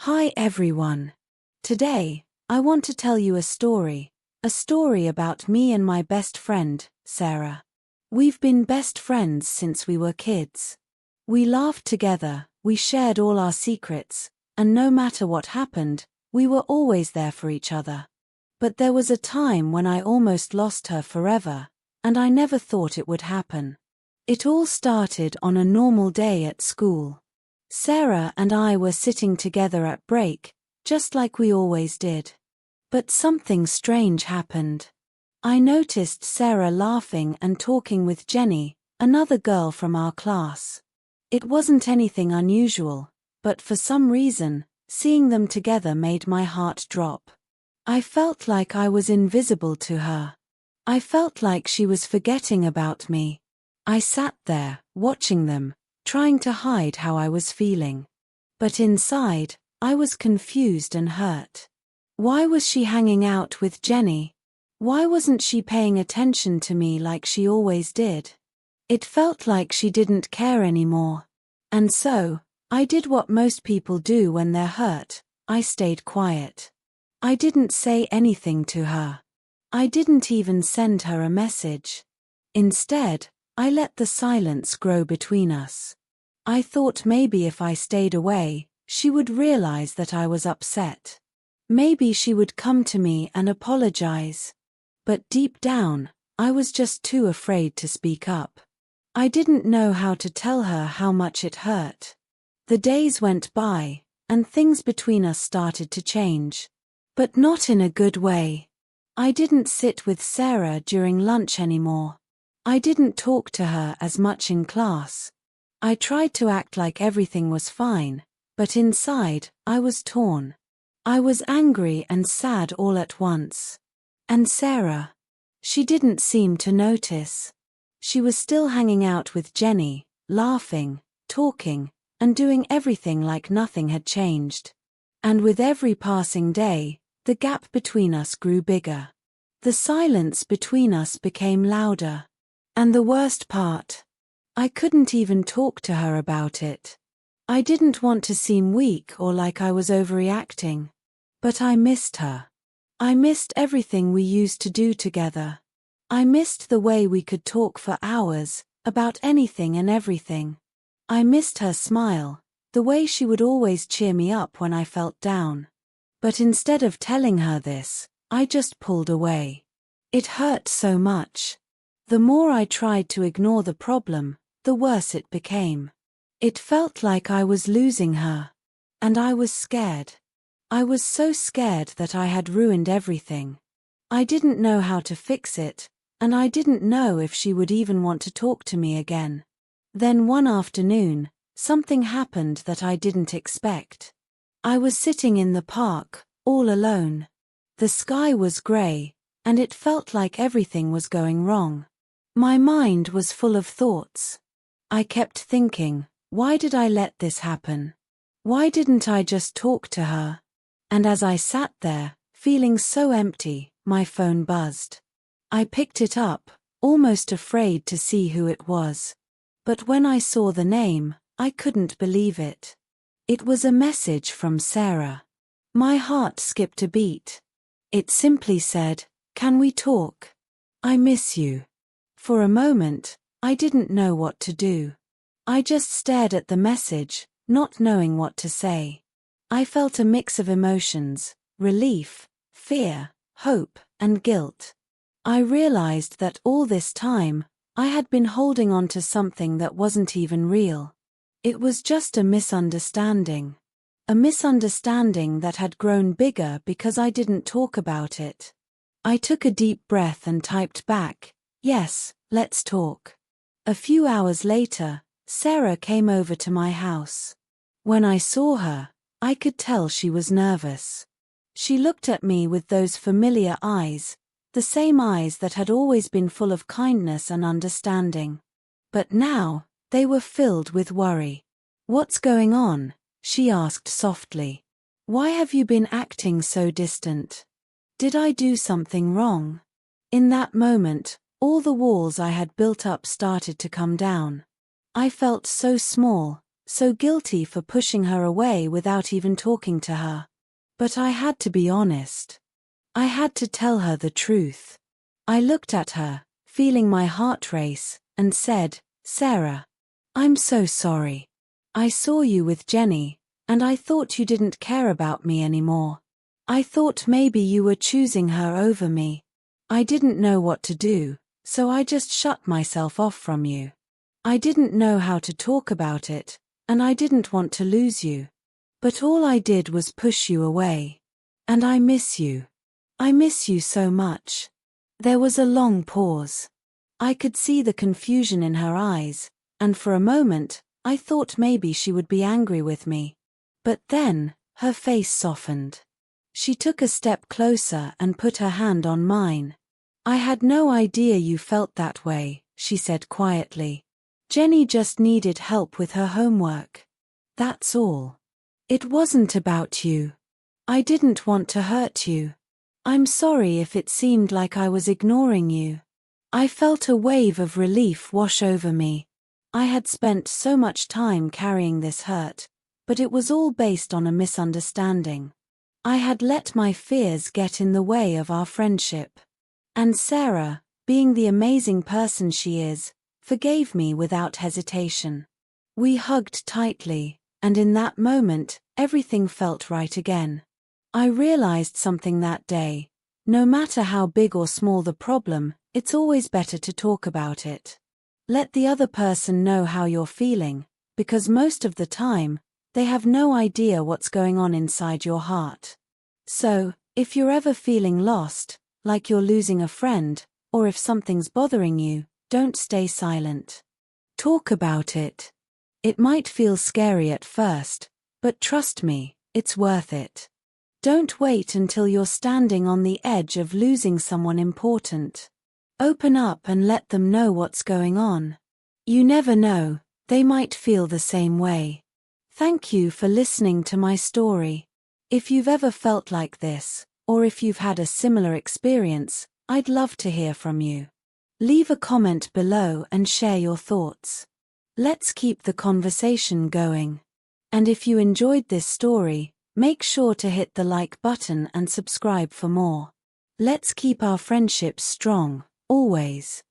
Hi everyone. Today, I want to tell you a story about me and my best friend, Sarah. We've been best friends since we were kids. We laughed together, we shared all our secrets, and no matter what happened, we were always there for each other. But there was a time when I almost lost her forever, and I never thought it would happen. It all started on a normal day at school. Sarah and I were sitting together at break, just like we always did. But something strange happened. I noticed Sarah laughing and talking with Jenny, another girl from our class. It wasn't anything unusual, but for some reason, seeing them together made my heart drop. I felt like I was invisible to her. I felt like she was forgetting about me. I sat there, watching them, trying to hide how I was feeling. But inside, I was confused and hurt. Why was she hanging out with Jenny? Why wasn't she paying attention to me like she always did? It felt like she didn't care anymore. And so, I did what most people do when they're hurt. I stayed quiet. I didn't say anything to her. I didn't even send her a message. Instead, I let the silence grow between us. I thought maybe if I stayed away, she would realize that I was upset. Maybe she would come to me and apologize. But deep down, I was just too afraid to speak up. I didn't know how to tell her how much it hurt. The days went by, and things between us started to change. But not in a good way. I didn't sit with Sarah during lunch anymore. I didn't talk to her as much in class. I tried to act like everything was fine, but inside, I was torn. I was angry and sad all at once. And Sarah? She didn't seem to notice. She was still hanging out with Jenny, laughing, talking, and doing everything like nothing had changed. And with every passing day, the gap between us grew bigger. The silence between us became louder. And the worst part, I couldn't even talk to her about it. I didn't want to seem weak or like I was overreacting. But I missed her. I missed everything we used to do together. I missed the way we could talk for hours, about anything and everything. I missed her smile, the way she would always cheer me up when I felt down. But instead of telling her this, I just pulled away. It hurt so much. The more I tried to ignore the problem, the worse it became. It felt like I was losing her. And I was scared. I was so scared that I had ruined everything. I didn't know how to fix it, and I didn't know if she would even want to talk to me again. Then one afternoon, something happened that I didn't expect. I was sitting in the park, all alone. The sky was gray, and it felt like everything was going wrong. My mind was full of thoughts. I kept thinking, why did I let this happen? Why didn't I just talk to her? And as I sat there, feeling so empty, my phone buzzed. I picked it up, almost afraid to see who it was. But when I saw the name, I couldn't believe it. It was a message from Sarah. My heart skipped a beat. It simply said, "Can we talk? I miss you." For a moment, I didn't know what to do. I just stared at the message, not knowing what to say. I felt a mix of emotions, relief, fear, hope, and guilt. I realized that all this time, I had been holding on to something that wasn't even real. It was just a misunderstanding. A misunderstanding that had grown bigger because I didn't talk about it. I took a deep breath and typed back, "Yes, let's talk." A few hours later, Sarah came over to my house. When I saw her, I could tell she was nervous. She looked at me with those familiar eyes, the same eyes that had always been full of kindness and understanding. But now, they were filled with worry. "What's going on?" she asked softly. "Why have you been acting so distant? Did I do something wrong?" In that moment, all the walls I had built up started to come down. I felt so small, so guilty for pushing her away without even talking to her. But I had to be honest. I had to tell her the truth. I looked at her, feeling my heart race, and said, "Sarah, I'm so sorry. I saw you with Jenny, and I thought you didn't care about me anymore. I thought maybe you were choosing her over me. I didn't know what to do, so I just shut myself off from you. I didn't know how to talk about it, and I didn't want to lose you. But all I did was push you away. And I miss you. I miss you so much." There was a long pause. I could see the confusion in her eyes, and for a moment, I thought maybe she would be angry with me. But then, her face softened. She took a step closer and put her hand on mine. "I had no idea you felt that way," she said quietly. "Jenny just needed help with her homework. That's all. It wasn't about you. I didn't want to hurt you. I'm sorry if it seemed like I was ignoring you." I felt a wave of relief wash over me. I had spent so much time carrying this hurt, but it was all based on a misunderstanding. I had let my fears get in the way of our friendship. And Sarah, being the amazing person she is, forgave me without hesitation. We hugged tightly, and in that moment, everything felt right again. I realized something that day. No matter how big or small the problem, it's always better to talk about it. Let the other person know how you're feeling, because most of the time, they have no idea what's going on inside your heart. So, if you're ever feeling lost, like you're losing a friend, or if something's bothering you, don't stay silent. Talk about it. It might feel scary at first, but trust me, it's worth it. Don't wait until you're standing on the edge of losing someone important. Open up and let them know what's going on. You never know, they might feel the same way. Thank you for listening to my story. If you've ever felt like this, or if you've had a similar experience, I'd love to hear from you. Leave a comment below and share your thoughts. Let's keep the conversation going. And if you enjoyed this story, make sure to hit the like button and subscribe for more. Let's keep our friendship strong, always.